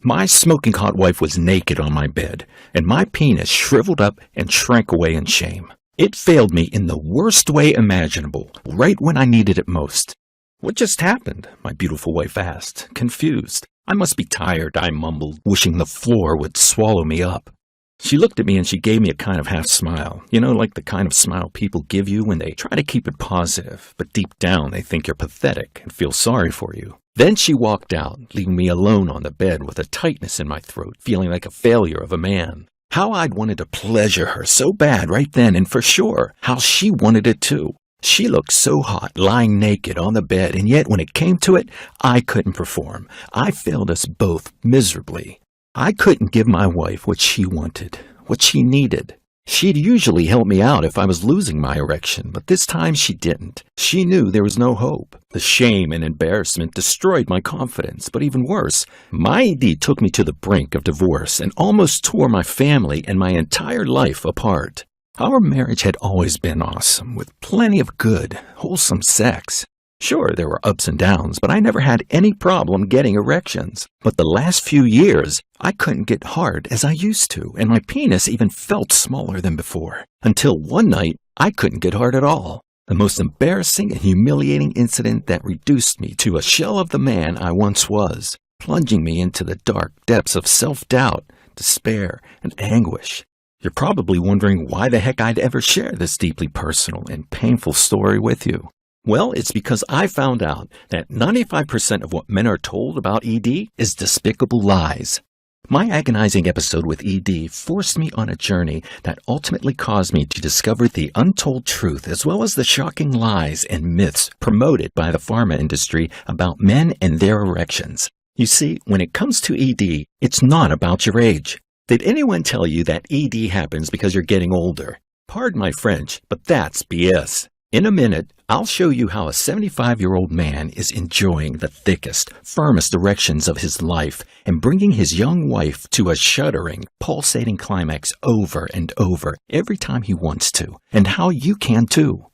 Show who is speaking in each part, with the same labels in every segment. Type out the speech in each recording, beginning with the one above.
Speaker 1: My smoking hot wife was naked on my bed, and my penis shriveled up and shrank away in shame. It failed me in the worst way imaginable, right when I needed it most. "What just happened?" my beautiful wife asked, confused. "I must be tired," I mumbled, wishing the floor would swallow me up. She looked at me and she gave me a kind of half smile. You know, like the kind of smile people give you when they try to keep it positive, but deep down they think you're pathetic and feel sorry for you. Then she walked out, leaving me alone on the bed with a tightness in my throat, feeling like a failure of a man. How I'd wanted to pleasure her so bad right then, and for sure, how she wanted it too. She looked so hot, lying naked on the bed, and yet when it came to it, I couldn't perform. I failed us both miserably. I couldn't give my wife what she wanted, what she needed. She'd usually help me out if I was losing my erection, but this time she didn't. She knew there was no hope. The shame and embarrassment destroyed my confidence, but even worse, my ED took me to the brink of divorce and almost tore my family and my entire life apart. Our marriage had always been awesome, with plenty of good, wholesome sex. Sure, there were ups and downs, but I never had any problem getting erections. But the last few years, I couldn't get hard as I used to, and my penis even felt smaller than before. Until one night, I couldn't get hard at all. The most embarrassing and humiliating incident that reduced me to a shell of the man I once was, plunging me into the dark depths of self-doubt, despair, and anguish. You're probably wondering why the heck I'd ever share this deeply personal and painful story with you. Well, it's because I found out that 95% of what men are told about ED is despicable lies. My agonizing episode with ED forced me on a journey that ultimately caused me to discover the untold truth as well as the shocking lies and myths promoted by the pharma industry about men and their erections. You see, when it comes to ED, it's not about your age. Did anyone tell you that ED happens because you're getting older? Pardon my French, but that's BS. In a minute, I'll show you how a 75-year-old man is enjoying the thickest, firmest erections of his life and bringing his young wife to a shuddering, pulsating climax over and over every time he wants to, and how you can too.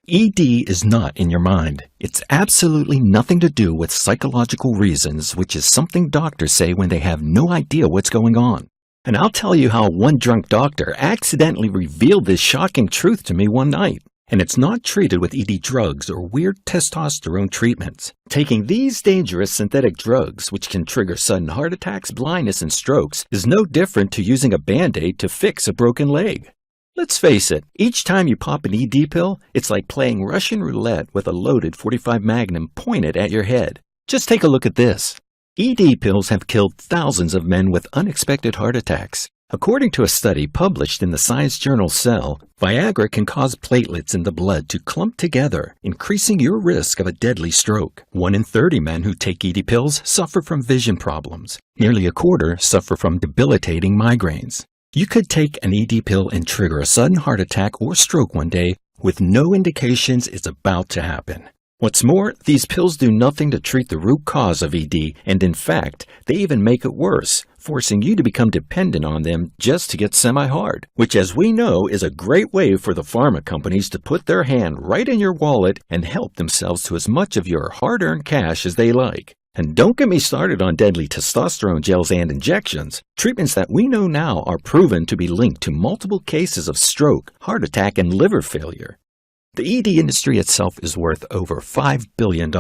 Speaker 1: ED is not in your mind. It's absolutely nothing to do with psychological reasons, which is something doctors say when they have no idea what's going on. And I'll tell you how one drunk doctor accidentally revealed this shocking truth to me one night. And it's not treated with ED drugs or weird testosterone treatments. Taking these dangerous synthetic drugs, which can trigger sudden heart attacks, blindness, and strokes, is no different to using a Band-Aid to fix a broken leg. Let's face it, each time you pop an ED pill, it's like playing Russian roulette with a loaded .45 Magnum pointed at your head. Just take a look at this. ED pills have killed thousands of men with unexpected heart attacks. According to a study published in the science journal Cell, Viagra can cause platelets in the blood to clump together, increasing your risk of a deadly stroke. 1 in 30 men who take ED pills suffer from vision problems. Nearly a quarter suffer from debilitating migraines. You could take an ED pill and trigger a sudden heart attack or stroke one day with no indications it's about to happen. What's more, these pills do nothing to treat the root cause of ED, and in fact, they even make it worse, forcing you to become dependent on them just to get semi-hard, which as we know is a great way for the pharma companies to put their hand right in your wallet and help themselves to as much of your hard-earned cash as they like. And don't get me started on deadly testosterone gels and injections, treatments that we know now are proven to be linked to multiple cases of stroke, heart attack, and liver failure. The ED industry itself is worth over $5 billion,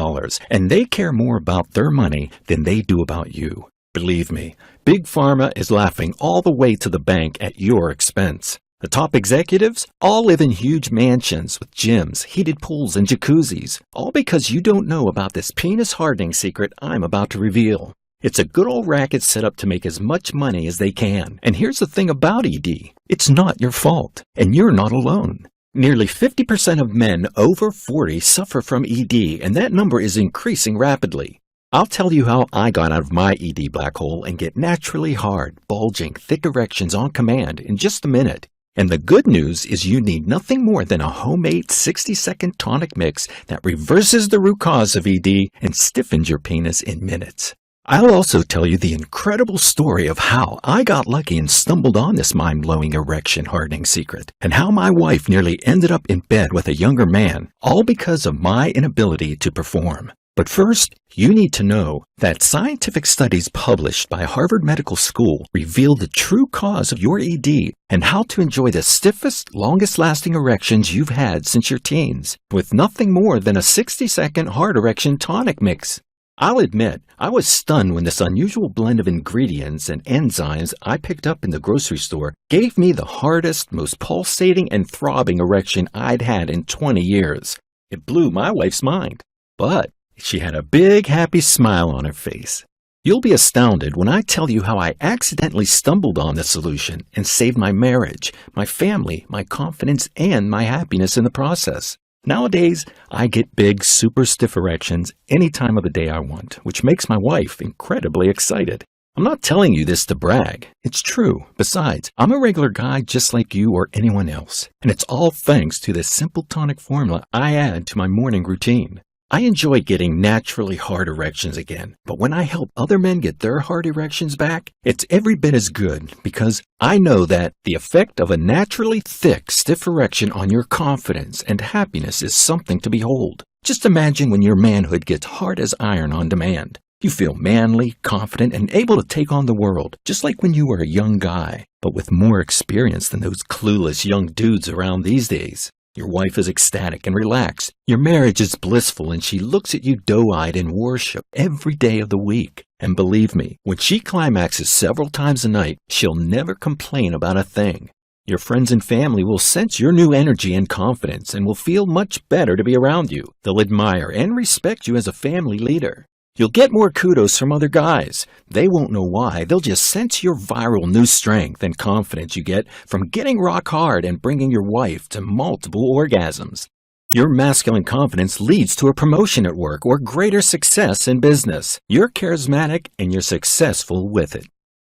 Speaker 1: and they care more about their money than they do about you. Believe me, Big Pharma is laughing all the way to the bank at your expense. The top executives all live in huge mansions with gyms, heated pools, and jacuzzis, all because you don't know about this penis hardening secret I'm about to reveal. It's a good old racket set up to make as much money as they can. And here's the thing about ED. It's not your fault, and you're not alone. Nearly 50% of men over 40 suffer from ED, and that number is increasing rapidly. I'll tell you how I got out of my ED black hole and get naturally hard, bulging, thick erections on command in just a minute. And the good news is you need nothing more than a homemade 60-second tonic mix that reverses the root cause of ED and stiffens your penis in minutes. I'll also tell you the incredible story of how I got lucky and stumbled on this mind-blowing erection hardening secret, and how my wife nearly ended up in bed with a younger man, all because of my inability to perform. But first, you need to know that scientific studies published by Harvard Medical School reveal the true cause of your ED and how to enjoy the stiffest, longest-lasting erections you've had since your teens, with nothing more than a 60-second hard erection tonic mix. I'll admit, I was stunned when this unusual blend of ingredients and enzymes I picked up in the grocery store gave me the hardest, most pulsating and throbbing erection I'd had in 20 years. It blew my wife's mind. But she had a big, happy smile on her face. You'll be astounded when I tell you how I accidentally stumbled on the solution and saved my marriage, my family, my confidence, and my happiness in the process. Nowadays, I get big, super stiff erections any time of the day I want, which makes my wife incredibly excited. I'm not telling you this to brag. It's true. Besides, I'm a regular guy just like you or anyone else, and it's all thanks to this simple tonic formula I add to my morning routine. I enjoy getting naturally hard erections again, but when I help other men get their hard erections back, it's every bit as good because I know that the effect of a naturally thick, stiff erection on your confidence and happiness is something to behold. Just imagine when your manhood gets hard as iron on demand. You feel manly, confident, and able to take on the world, just like when you were a young guy, but with more experience than those clueless young dudes around these days. Your wife is ecstatic and relaxed. Your marriage is blissful and she looks at you doe-eyed in worship every day of the week. And believe me, when she climaxes several times a night, she'll never complain about a thing. Your friends and family will sense your new energy and confidence and will feel much better to be around you. They'll admire and respect you as a family leader. You'll get more kudos from other guys. They won't know why. They'll just sense your viral new strength and confidence you get from getting rock hard and bringing your wife to multiple orgasms. Your masculine confidence leads to a promotion at work or greater success in business. You're charismatic and you're successful with it.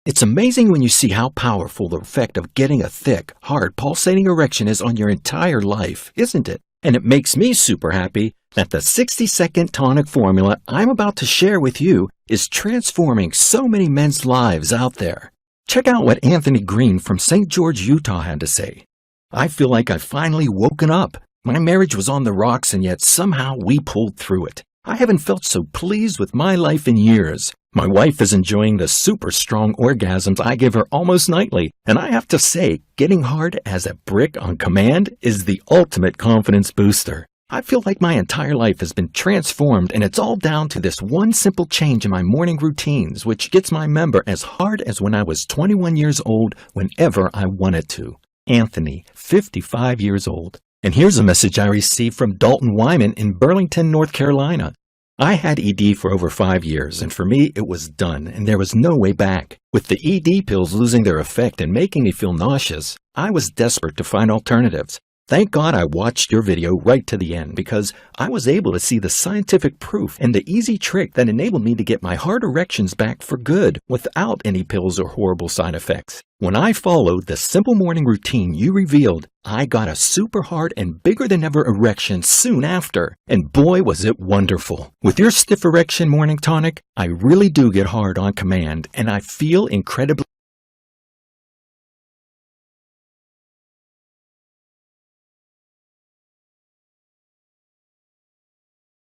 Speaker 1: It's amazing when you see how powerful the effect of getting a thick, hard, pulsating erection is on your entire life, isn't it? And it makes me super happy that the 60-second tonic formula I'm about to share with you is transforming so many men's lives out there. Check out what Anthony Green from St. George, Utah had to say. I feel like I've finally woken up. My marriage was on the rocks and yet somehow we pulled through it. I haven't felt so pleased with my life in years. My wife is enjoying the super strong orgasms I give her almost nightly, and I have to say, getting hard as a brick on command is the ultimate confidence booster. I feel like my entire life has been transformed, and it's all down to this one simple change in my morning routines, which gets my member as hard as when I was 21 years old whenever I wanted to. Anthony, 55 years old. And here's a message I received from Dalton Wyman in Burlington, North Carolina. I had ED for over 5 years, and for me, it was done, and there was no way back. With the ED pills losing their effect and making me feel nauseous, I was desperate to find alternatives. Thank God I watched your video right to the end because I was able to see the scientific proof and the easy trick that enabled me to get my hard erections back for good without any pills or horrible side effects. When I followed the simple morning routine you revealed, I got a super hard and bigger than ever erection soon after. And boy, was it wonderful. With your stiff erection morning tonic, I really do get hard on command and I feel incredibly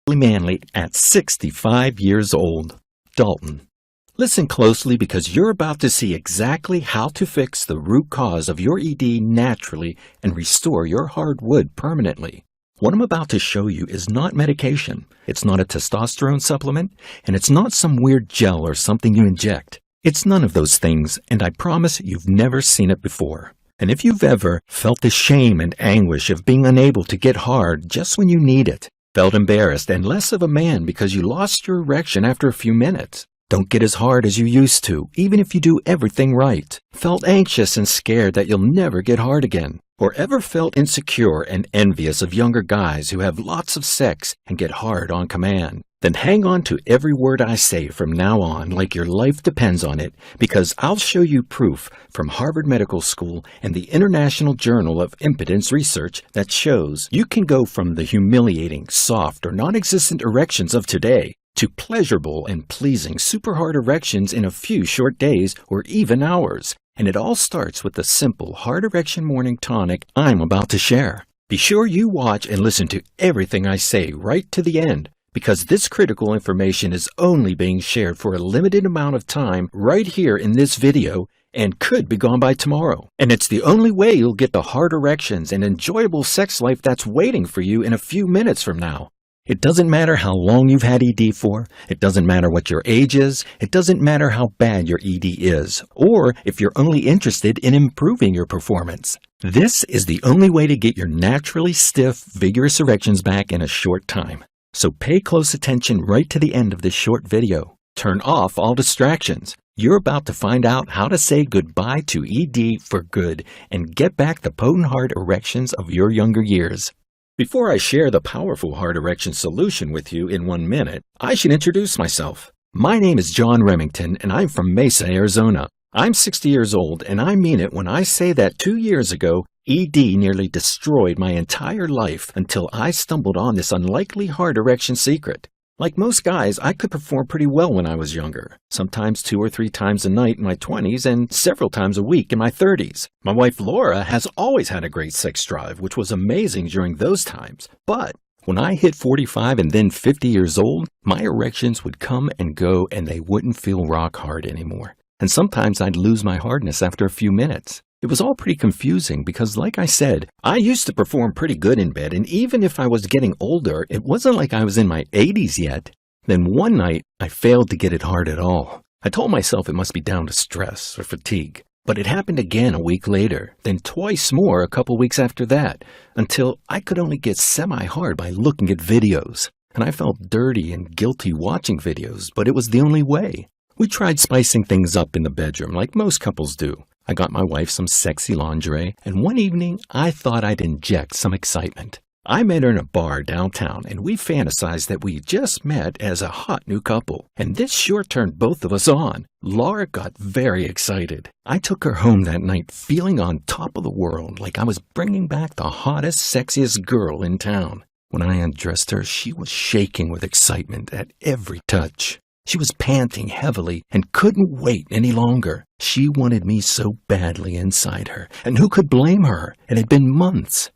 Speaker 1: manly at 65 years old. Dalton. Listen closely because you're about to see exactly how to fix the root cause of your ED naturally and restore your hard wood permanently. What I'm about to show you is not medication, it's not a testosterone supplement, and it's not some weird gel or something you inject. It's none of those things, and I promise you've never seen it before. And if you've ever felt the shame and anguish of being unable to get hard just when you need it, felt embarrassed and less of a man because you lost your erection after a few minutes, don't get as hard as you used to, even if you do everything right, felt anxious and scared that you'll never get hard again, or ever felt insecure and envious of younger guys who have lots of sex and get hard on command, then hang on to every word I say from now on like your life depends on it, because I'll show you proof from Harvard Medical School and the International Journal of Impotence Research that shows you can go from the humiliating, soft, or non-existent erections of today to pleasurable and pleasing super hard erections in a few short days or even hours. And it all starts with the simple hard erection morning tonic I'm about to share. Be sure you watch and listen to everything I say right to the end, because this critical information is only being shared for a limited amount of time right here in this video and could be gone by tomorrow. And it's the only way you'll get the hard erections and enjoyable sex life that's waiting for you in a few minutes from now. It doesn't matter how long you've had ED for, it doesn't matter what your age is, it doesn't matter how bad your ED is, or if you're only interested in improving your performance. This is the only way to get your naturally stiff, vigorous erections back in a short time. So pay close attention right to the end of this short video. Turn off all distractions. You're about to find out how to say goodbye to ED for good and get back the potent hard erections of your younger years. Before I share the powerful hard erection solution with you in 1 minute, I should introduce myself. My name is John Remington, and I'm from Mesa, Arizona. I'm 60 years old, and I mean it when I say that 2 years ago, ED nearly destroyed my entire life until I stumbled on this unlikely hard erection secret. Like most guys, I could perform pretty well when I was younger, sometimes 2 or 3 times a night in my 20s and several times a week in my 30s. My wife Laura has always had a great sex drive, which was amazing during those times. But when I hit 45 and then 50 years old, my erections would come and go and they wouldn't feel rock hard anymore. And sometimes I'd lose my hardness after a few minutes. It was all pretty confusing because, like I said, I used to perform pretty good in bed, and even if I was getting older, it wasn't like I was in my 80s yet. Then one night, I failed to get it hard at all. I told myself it must be down to stress or fatigue. But it happened again a week later, then twice more a couple weeks after that, until I could only get semi-hard by looking at videos. And I felt dirty and guilty watching videos, but it was the only way. We tried spicing things up in the bedroom like most couples do. I got my wife some sexy lingerie, and one evening I thought I'd inject some excitement. I met her in a bar downtown, and we fantasized that we just met as a hot new couple. And this sure turned both of us on. Laura got very excited. I took her home that night feeling on top of the world, like I was bringing back the hottest, sexiest girl in town. When I undressed her, she was shaking with excitement at every touch. She was panting heavily and couldn't wait any longer. She wanted me so badly inside her, and who could blame her? It had been months.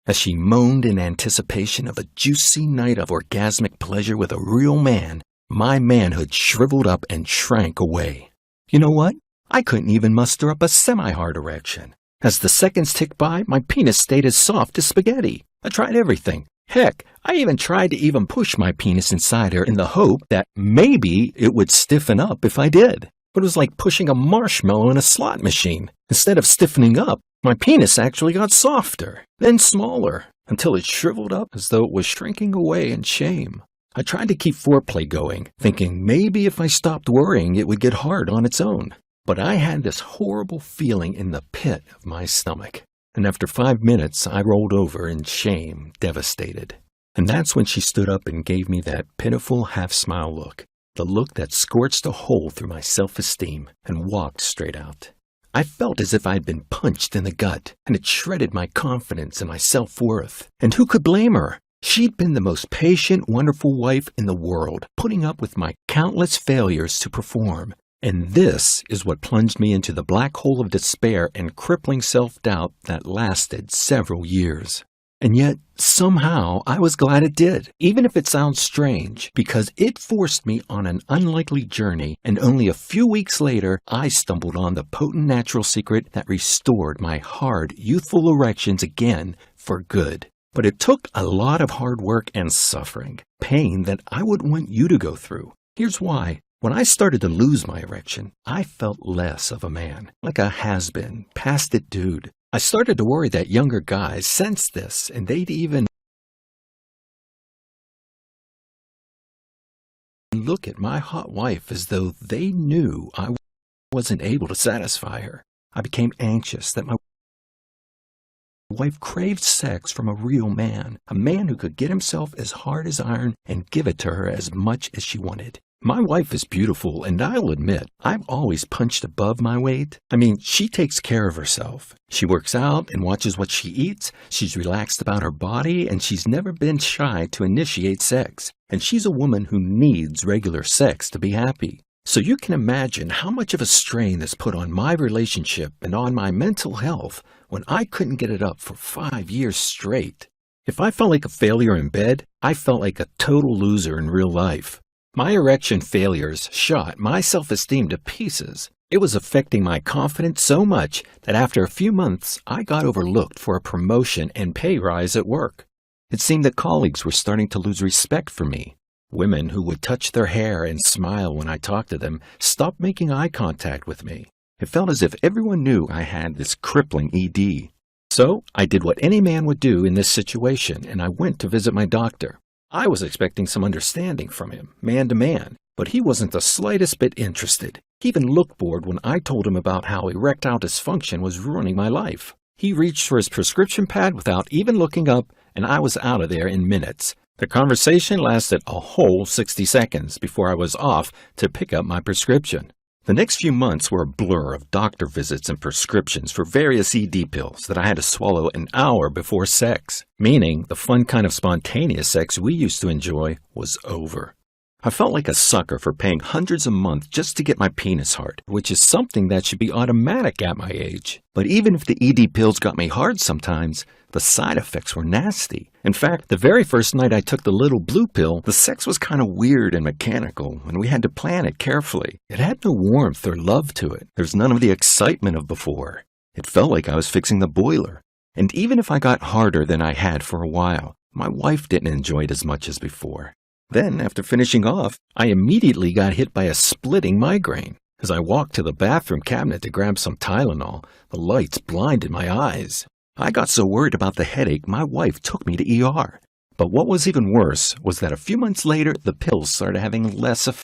Speaker 1: As she moaned in anticipation of a juicy night of orgasmic pleasure with a real man, my manhood shriveled up and shrank away. You know what? I couldn't even muster up a semi-hard erection. As the seconds ticked by, my penis stayed as soft as spaghetti. I tried everything. Heck, I even tried to push my penis inside her in the hope that maybe it would stiffen up if I did. But it was like pushing a marshmallow in a slot machine. Instead of stiffening up, my penis actually got softer, then smaller, until it shriveled up as though it was shrinking away in shame. I tried to keep foreplay going, thinking maybe if I stopped worrying it would get hard on its own. But I had this horrible feeling in the pit of my stomach. And after 5 minutes, I rolled over in shame, devastated. And that's when she stood up and gave me that pitiful half-smile look, the look that scorched a hole through my self-esteem, and walked straight out. I felt as if I'd been punched in the gut, and it shredded my confidence and my self-worth. And who could blame her? She'd been the most patient, wonderful wife in the world, putting up with my countless failures to perform. And this is what plunged me into the black hole of despair and crippling self-doubt that lasted several years. And yet, somehow, I was glad it did, even if it sounds strange, because it forced me on an unlikely journey, and only a few weeks later, I stumbled on the potent natural secret that restored my hard, youthful erections again for good. But it took a lot of hard work and suffering, pain that I wouldn't want you to go through. Here's why. When I started to lose my erection, I felt less of a man, like a has-been, past-it dude. I started to worry that younger guys sensed this, and they'd even look at my hot wife as though they knew I wasn't able to satisfy her. I became anxious that my wife craved sex from a real man, a man who could get himself as hard as iron and give it to her as much as she wanted. My wife is beautiful, and I'll admit, I've always punched above my weight. I mean, she takes care of herself. She works out and watches what she eats. She's relaxed about her body, and she's never been shy to initiate sex. And she's a woman who needs regular sex to be happy. So you can imagine how much of a strain this put on my relationship and on my mental health when I couldn't get it up for 5 years straight. If I felt like a failure in bed, I felt like a total loser in real life. My erection failures shot my self-esteem to pieces. It was affecting my confidence so much that after a few months, I got overlooked for a promotion and pay rise at work. It seemed that colleagues were starting to lose respect for me. Women who would touch their hair and smile when I talked to them stopped making eye contact with me. It felt as if everyone knew I had this crippling ED. So I did what any man would do in this situation, and I went to visit my doctor. I was expecting some understanding from him, man to man, but he wasn't the slightest bit interested. He even looked bored when I told him about how erectile dysfunction was ruining my life. He reached for his prescription pad without even looking up, and I was out of there in minutes. The conversation lasted a whole 60 seconds before I was off to pick up my prescription. The next few months were a blur of doctor visits and prescriptions for various ED pills that I had to swallow an hour before sex, meaning the fun kind of spontaneous sex we used to enjoy was over. I felt like a sucker for paying hundreds a month just to get my penis hard, which is something that should be automatic at my age. But even if the ED pills got me hard sometimes, the side effects were nasty. In fact, the very first night I took the little blue pill, the sex was kind of weird and mechanical, and we had to plan it carefully. It had no warmth or love to it. There's none of the excitement of before. It felt like I was fixing the boiler. And even if I got harder than I had for a while, my wife didn't enjoy it as much as before. Then, after finishing off, I immediately got hit by a splitting migraine. As I walked to the bathroom cabinet to grab some Tylenol, the lights blinded my eyes. I got so worried about the headache, my wife took me to ER. But what was even worse was that a few months later, the pills started having less effect.